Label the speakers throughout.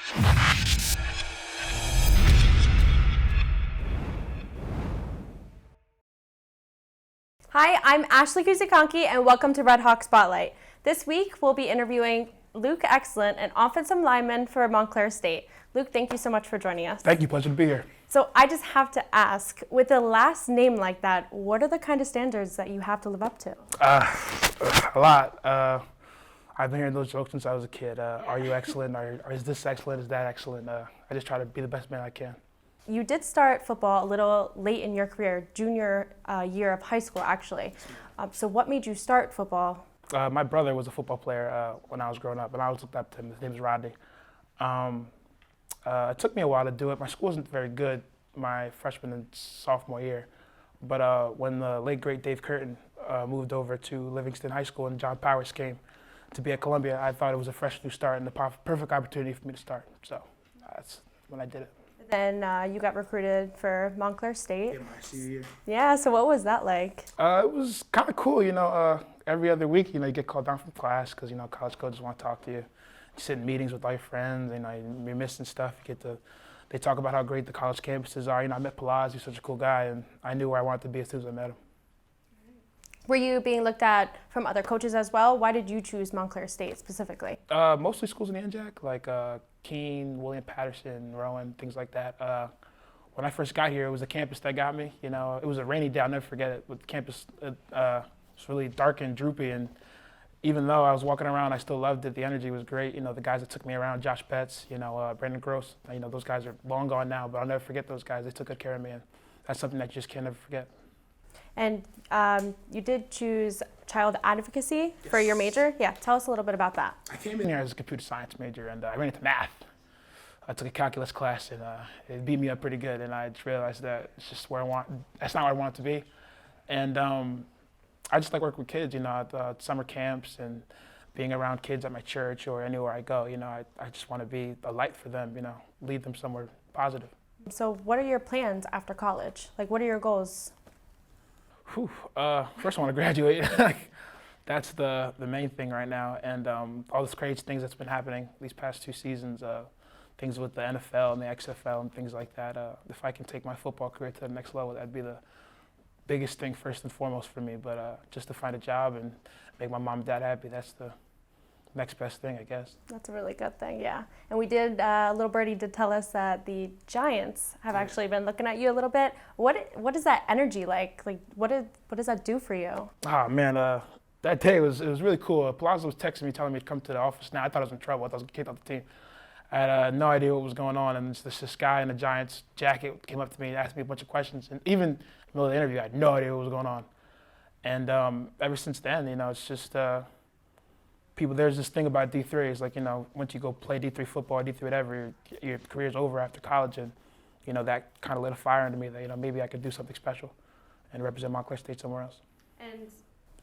Speaker 1: Hi, I'm Ashley Kuzikonki, and welcome to Red Hawk Spotlight. This week, we'll be interviewing Luc Excellent, an offensive lineman for Montclair State. Luc, thank you so much for joining us.
Speaker 2: Thank you, pleasure to be here.
Speaker 1: So I just have to ask, with a last name like that, what are the kind of standards that you have to live up to?
Speaker 2: A lot. I've been hearing those jokes since I was a kid. Are you excellent? Or is this excellent? Is that excellent? I just try to be the best man I can.
Speaker 1: You did start football a little late in your career, junior year of high school, actually. So what made you start football?
Speaker 2: My brother was a football player when I was growing up, and I always looked up to him. His name is Rodney. It took me a while to do it. My school wasn't very good my freshman and sophomore year. But when the late, great Dave Curtin moved over to Livingston High School and John Powers came to be at Columbia, I thought it was a fresh new start and the perfect opportunity for me to start. So that's when I did it.
Speaker 1: Then you got recruited for Montclair State.
Speaker 2: In my senior year.
Speaker 1: Yeah, so what was that like?
Speaker 2: It was kind of cool, every other week, you get called down from class because, college coaches want to talk to you. You sit in meetings with all your friends, you're missing stuff. They talk about how great the college campuses are. I met Palaz, he's such a cool guy, and I knew where I wanted to be as soon as I met him.
Speaker 1: Were you being looked at from other coaches as well? Why did you choose Montclair State specifically?
Speaker 2: Mostly schools in the NJAC, like Keene, William Patterson, Rowan, things like that. When I first got here, it was the campus that got me. It was a rainy day, I'll never forget it. But the campus was really dark and droopy, and even though I was walking around, I still loved it. The energy was great. The guys that took me around, Josh Betts, Brandon Gross, those guys are long gone now, but I'll never forget those guys. They took good care of me, and that's something that you just can't never forget.
Speaker 1: And you did choose child advocacy for your major. Yeah, tell us a little bit about that.
Speaker 2: I came in here as a computer science major, and I ran into math. I took a calculus class, and it beat me up pretty good, and I just realized that it's just that's not where I want to be. And I just like working with kids, at summer camps and being around kids at my church or anywhere I go. I just want to be a light for them, lead them somewhere positive.
Speaker 1: So what are your plans after college? Like, what are your goals?
Speaker 2: First I want to graduate. That's the main thing right now. And all this crazy things that's been happening these past 2 seasons, things with the NFL and the XFL and things like that. If I can take my football career to the next level, that'd be the biggest thing first and foremost for me. But just to find a job and make my mom and dad happy, that's the next best thing, I guess.
Speaker 1: That's a really good thing, yeah. And we did, little birdie did tell us that the Giants have actually been looking at you a little bit. What is that energy like? Like, what does that do for you?
Speaker 2: Oh man, that day it was really cool. Palazzo was texting me, telling me to come to the office now. I thought I was in trouble. I thought I was kicked off the team. I had no idea what was going on, and this guy in a Giants jacket came up to me and asked me a bunch of questions. And even in the middle of the interview, I had no idea what was going on. And ever since then, it's just people. There's this thing about D3. It's like, once you go play D3 football, D3 whatever, your career's over after college, and that kind of lit a fire into me that maybe I could do something special and represent Montclair State somewhere else.
Speaker 1: And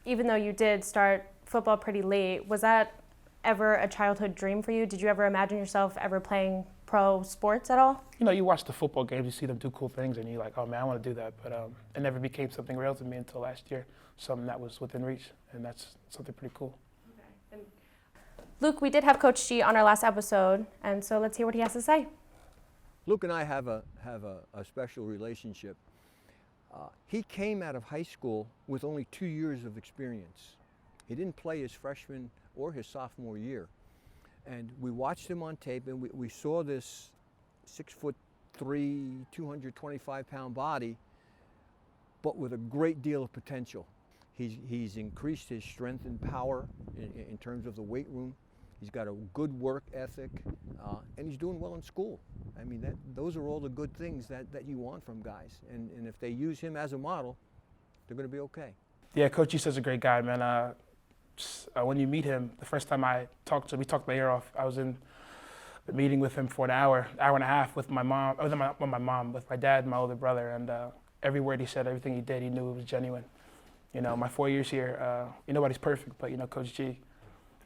Speaker 1: even though you did start football pretty late, was that ever a childhood dream for you? Did you ever imagine yourself ever playing pro sports at all?
Speaker 2: You watch the football games, you see them do cool things, and you're like, oh man, I want to do that. But it never became something real to me until last year, something that was within reach, and that's something pretty cool.
Speaker 1: Okay. Luc, we did have Coach G on our last episode, and so let's hear what he has to say.
Speaker 3: Luc and I have a special relationship. He came out of high school with only 2 years of experience. He didn't play his freshman or his sophomore year. And we watched him on tape, and we saw this 6'3", 225-pound body, but with a great deal of potential. He's increased his strength and power in terms of the weight room. He's got a good work ethic, and he's doing well in school. I mean, those are all the good things that you want from guys. And if they use him as a model, they're going to be okay.
Speaker 2: Yeah, Coach East is a great guy, man. When you meet him, the first time I talked to him, we talked my ear off. I was in a meeting with him for an hour and a half with my mom, with my dad and my older brother, and every word he said, everything he did, he knew it was genuine. My 4 years here, nobody's perfect, but Coach G,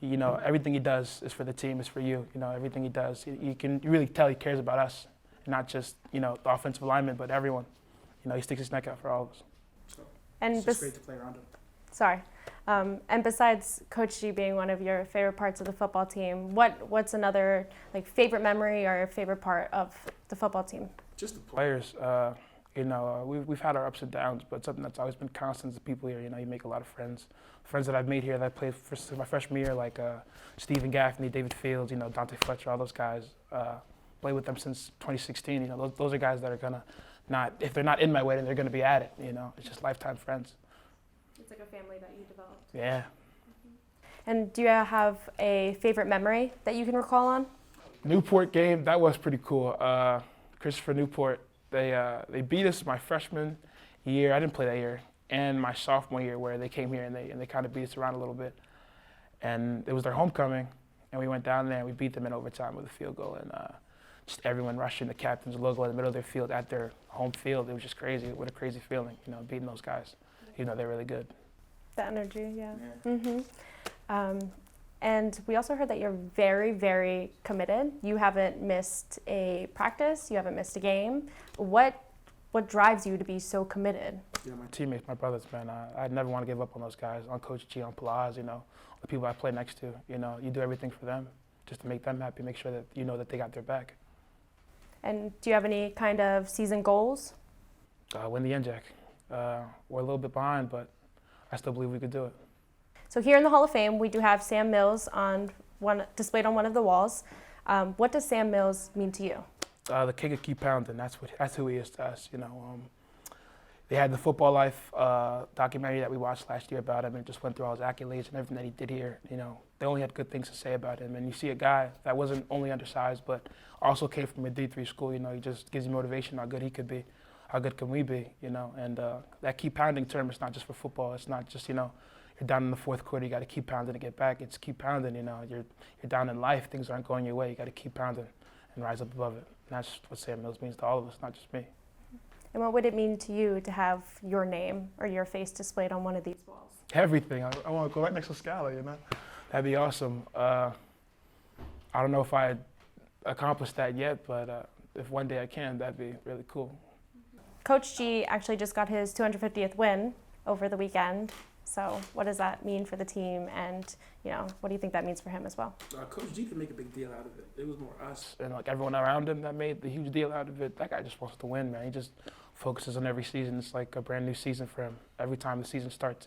Speaker 2: everything he does is for the team, is for you. Everything he does, you can really tell he cares about us, not just the offensive linemen, but everyone. He sticks his neck out for all of us. So
Speaker 1: and
Speaker 2: it's just great to play around him.
Speaker 1: Sorry. And besides Coach G being one of your favorite parts of the football team, what's another like favorite memory or favorite part of the football team?
Speaker 2: Just the players. We've had our ups and downs, but something that's always been constant is the people here. You make a lot of friends. Friends that I've made here that I played for my freshman year, like Stephen Gaffney, David Fields, Dante Fletcher, all those guys. Played with them since 2016. Those are guys that are gonna if they're not in my wedding, they're gonna be at it. It's just lifetime friends.
Speaker 1: It's like a family that you developed.
Speaker 2: Yeah.
Speaker 1: And do you have a favorite memory that you can recall on?
Speaker 2: Newport game, that was pretty cool. Christopher Newport, they beat us my freshman year. I didn't play that year, and my sophomore year, where they came here and they kind of beat us around a little bit. And it was their homecoming, and we went down there and we beat them in overtime with a field goal. And just everyone rushing the captain's logo in the middle of their field at their home field. It was just crazy. What a crazy feeling, beating those guys. They're really good.
Speaker 1: The energy, yeah. And we also heard that you're very, very committed. You haven't missed a practice. You haven't missed a game. What drives you to be so committed?
Speaker 2: My teammates, my brothers, man. I never want to give up on those guys, on Coach G, on Palaz, the people I play next to. You do everything for them just to make them happy, make sure that that they got their back.
Speaker 1: And do you have any kind of season goals?
Speaker 2: Win the NJAC. We're a little bit behind, but I still believe we could do it. So
Speaker 1: here in the Hall of Fame, we do have Sam Mills displayed on one of the walls. What does Sam Mills mean to you?
Speaker 2: The king of keep pounding. That's who he is to us. They had the Football Life documentary that we watched last year about him, and just went through all his accolades and everything that he did here. They only had good things to say about him. And you see a guy that wasn't only undersized, but also came from a D3 school. He just gives you motivation how good he could be. How good can we be, And that keep pounding term, it's not just for football. It's not just, you're down in the fourth quarter, you got to keep pounding to get back. It's keep pounding, You're down in life, things aren't going your way. You got to keep pounding and rise up above it. And that's what Sam Mills means to all of us, not just me.
Speaker 1: And what would it mean to you to have your name or your face displayed on one of these walls?
Speaker 2: Everything. I want to go right next to Scala, That'd be awesome. I don't know if I accomplished that yet, but if one day I can, that'd be really cool.
Speaker 1: Coach G actually just got his 250th win over the weekend. So what does that mean for the team, and what do you think that means for him as well?
Speaker 2: Coach G didn't make a big deal out of it. It was more us and everyone around him that made the huge deal out of it. That guy just wants to win, man. He just focuses on every season. It's like a brand new season for him. Every time the season starts,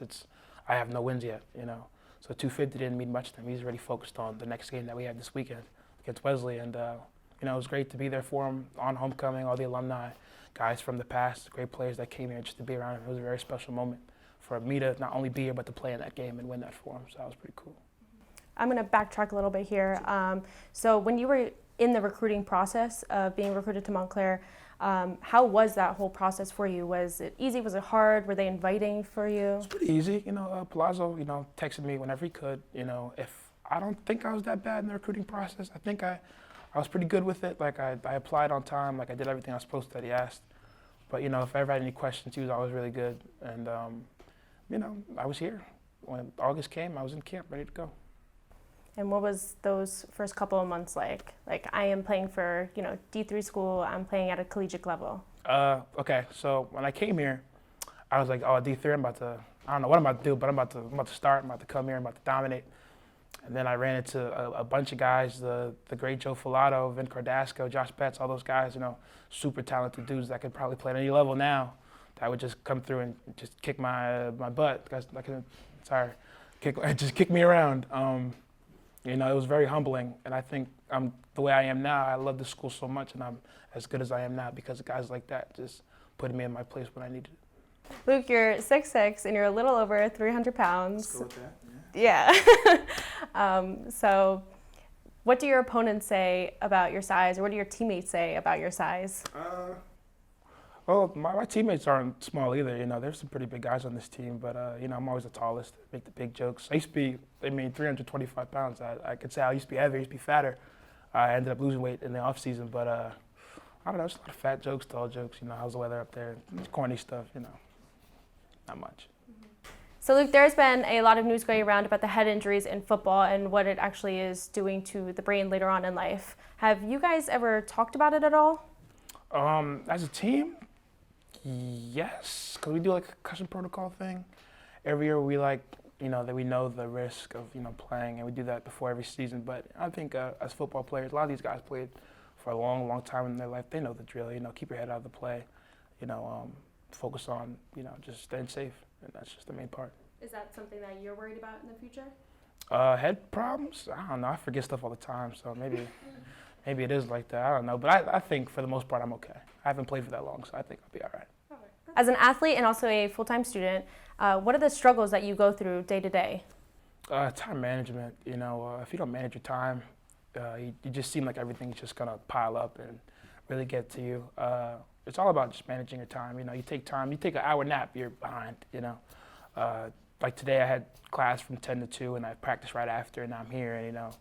Speaker 2: I have no wins yet, So 250 didn't mean much to him. He's already focused on the next game that we have this weekend against Wesley, and it was great to be there for him on homecoming. All the alumni, guys from the past, great players that came here just to be around him. It was a very special moment for me to not only be here, but to play in that game and win that for him. So that was pretty cool.
Speaker 1: I'm going to backtrack a little bit here. So when you were in the recruiting process of being recruited to Montclair, how was that whole process for you? Was it easy? Was it hard? Were they inviting for you?
Speaker 2: It was pretty easy. Palazzo, texted me whenever he could. If I don't think I was that bad in the recruiting process. I think I was pretty good with it. Like I applied on time. Like I did everything I was supposed to that he asked. But if I ever had any questions, he was always really good. And I was here. When August came, I was in camp, ready to go.
Speaker 1: And what was those first couple of months like? Like, I am playing for, D3 school, I'm playing at a collegiate level.
Speaker 2: Okay, so when I came here, I was like, D3, I don't know what I'm about to do, but I'm about to start, I'm about to come here, I'm about to dominate. And then I ran into a bunch of guys, the great Joe Filato, Vin Cardasco, Josh Betts, all those guys, super talented dudes that could probably play at any level now. That would just come through and just kick my butt. Just kick me around. It was very humbling, and I think I'm the way I am now. I love the school so much, and I'm as good as I am now because of guys like that just putting me in my place when I needed it.
Speaker 1: Luke, you're 6'6", and you're a little over 300 pounds.
Speaker 2: Let's go with that.
Speaker 1: Yeah. So what do your opponents say about your size, or what do your teammates say about your size?
Speaker 2: Well, my teammates aren't small either. There's some pretty big guys on this team, but I'm always the tallest. Make the big jokes. I used to be, 325 pounds. I could say I used to be heavier, I used to be fatter. I ended up losing weight in the off season, but I don't know. Just a lot of fat jokes, tall jokes. How's the weather up there? Corny stuff. Not much.
Speaker 1: So Luke, there's been a lot of news going around about the head injuries in football and what it actually is doing to the brain later on in life. Have you guys ever talked about it at all?
Speaker 2: As a team, yes, because we do like a concussion protocol thing, every year we like, that we know the risk of, playing, and we do that before every season. But I think as football players, a lot of these guys played for a long, long time in their life. They know the drill, keep your head out of the play, focus on, just staying safe, and that's just the main part.
Speaker 1: Is that something that you're worried about in the future?
Speaker 2: Head problems? I don't know. I forget stuff all the time, so maybe it is like that. I don't know. But I think for the most part I'm okay. I haven't played for that long, so I think I'll be all right.
Speaker 1: As an athlete and also a full-time student, what are the struggles that you go through day to day?
Speaker 2: Time management. If you don't manage your time, you just seem like everything's just gonna pile up and really get to you. It's all about just managing your time. You take time. You take an hour nap, you're behind. Like today I had class from 10 to 2 and I practiced right after, and I'm here, and now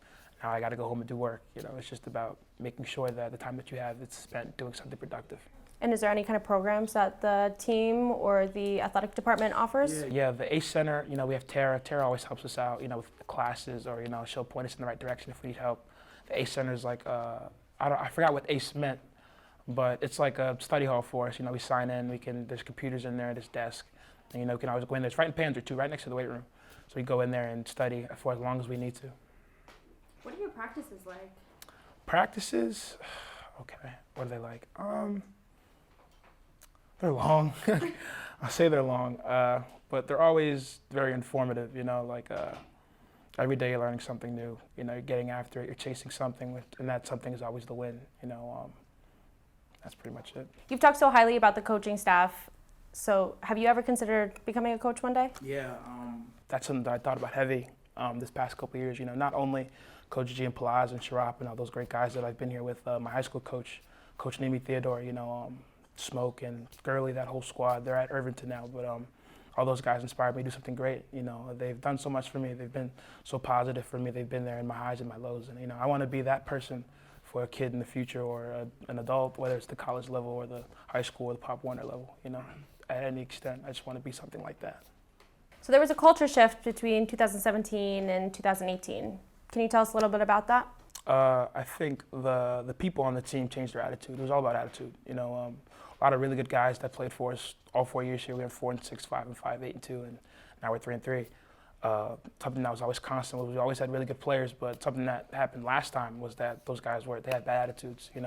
Speaker 2: I got to go home and do work. It's just about making sure that the time that you have is spent doing something productive. And
Speaker 1: is there any kind of programs that the team or the athletic department offers?
Speaker 2: Yeah, the ACE Center, we have Tara. Tara always helps us out, with the classes, or, she'll point us in the right direction if we need help. The ACE Center is like, I forgot what ACE meant, but it's like a study hall for us. We sign in, there's computers in there, there's desk. And, we can always go in there. It's right in Panther too, right next to the weight room. So we go in there and study for as long as we need to.
Speaker 1: What are your practices like?
Speaker 2: Practices? Okay, what are they like? They're long. I say they're long, but they're always very informative, every day you're learning something new, you're getting after it, you're chasing something, and that something is always the win, that's pretty much it. You've
Speaker 1: talked so highly about the coaching staff. So have you ever considered becoming a coach one day?
Speaker 2: Yeah, that's something that I thought about heavy this past couple of years. Not only Coach G and Palaz and Sharap and all those great guys that I've been here with, my high school coach, Coach Nimi Theodore, Smoke and Gurley, that whole squad, they're at Irvington now, but all those guys inspired me to do something great. They've done so much for me. They've been so positive for me. They've been there in my highs and my lows, and I want to be that person for a kid in the future, or an adult, whether it's the college level or the high school or the Pop Warner level, at any extent. I just want to be something like that.
Speaker 1: So there was a culture shift between 2017 and 2018. Can you tell us a little bit about that?
Speaker 2: I think the people on the team changed their attitude. It was all about attitude. A lot of really good guys that played for us all 4 years here. We had 4-6, 5-5, 8-2, and now we're 3-3. Something that was always constant was we always had really good players, but something that happened last time was that those guys they had bad attitudes. They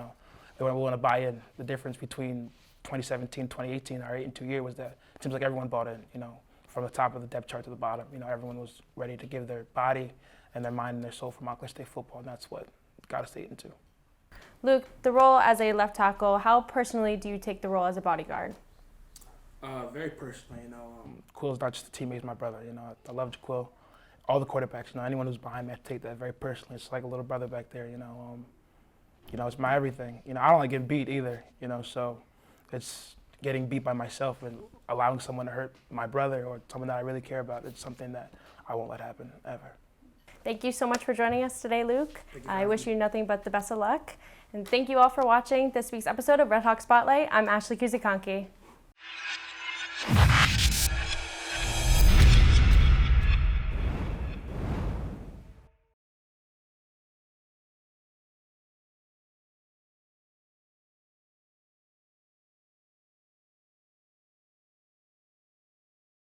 Speaker 2: weren't willing to buy in. The difference between 2017, 2018, our 8-2 year was that it seems like everyone bought in, from the top of the depth chart to the bottom. Everyone was ready to give their body and their mind and their soul for Montclair State football, and that's what got us to 8-2.
Speaker 1: Luke, the role as a left tackle, how personally do you take the role as a bodyguard?
Speaker 2: Very personally, Quill's not just a teammate, he's my brother. I love Jaquil. All the quarterbacks, anyone who's behind me, I take that very personally. It's like a little brother back there, it's my everything. I don't like getting beat either, so it's getting beat by myself and allowing someone to hurt my brother or someone that I really care about. It's something that I won't let happen, ever.
Speaker 1: Thank you so much for joining us today, Luke. I wish you nothing but the best of luck. And thank you all for watching this week's episode of Red Hawk Spotlight. I'm Ashley Kuzikonki.